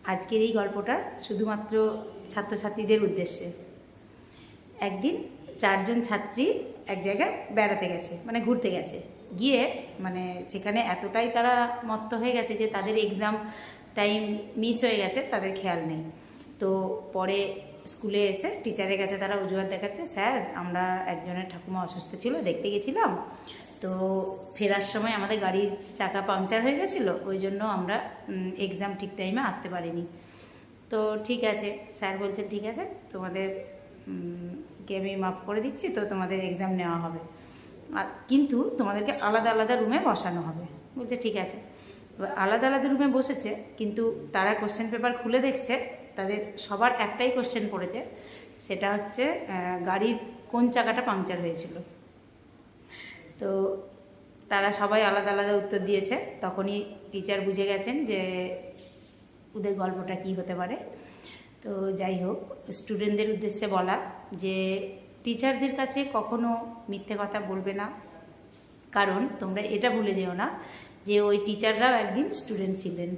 আজকের এই গল্পটা শুধুমাত্র ছাত্রছাত্রীদের উদ্দেশ্যে। একদিন 4 জন ছাত্রী এক জায়গায় বেড়াতে গেছে, মানে ঘুরতে গেছে। গিয়ে মানে সেখানে এতটাই তারা মত্ত হয়ে গেছে যে তাদের এক্সাম টাইম মিস হয়ে গেছে, তাদের খেয়াল নেই। তো পরে স্কুলে এসে টিচারের কাছে তারা অজুহাত দেখাচ্ছে, স্যার আমরা একজনের ঠাকুমা অসুস্থ ছিল, দেখতে গেছিলাম, তো ফেরার সময় আমাদের গাড়ির চাকা পাংচার হয়ে গেছিলো, ওই জন্য আমরা এক্সাম ঠিক টাইমে আসতে পারিনি। তো ঠিক আছে, স্যার বলছেন ঠিক আছে, তোমাদের কে আমি মাফ করে দিচ্ছি, তো তোমাদের এক্সাম নেওয়া হবে, আর কিন্তু তোমাদেরকে আলাদা আলাদা রুমে বসানো হবে। বলছে ঠিক আছে। এবার আলাদা আলাদা রুমে বসেছে, কিন্তু তারা কোশ্চেন পেপার খুলে দেখছে তাদের সবার একটাই কোশ্চেন পড়েছে, সেটা হচ্ছে গাড়ির কোন চাকাটা পাংচার হয়েছিল। তো তারা সবাই আলাদা আলাদা উত্তর দিয়েছে। তখনই টিচার বুঝে গেছেন যে ওদের গল্পটা কী হতে পারে। তো যাই হোক, স্টুডেন্টদের উদ্দেশ্যে বলা যে টিচারদের কাছে কখনো মিথ্যে কথা বলবে না, কারণ তোমরা এটা ভুলে যেও না যে ওই টিচাররাও একদিন স্টুডেন্ট ছিলেন।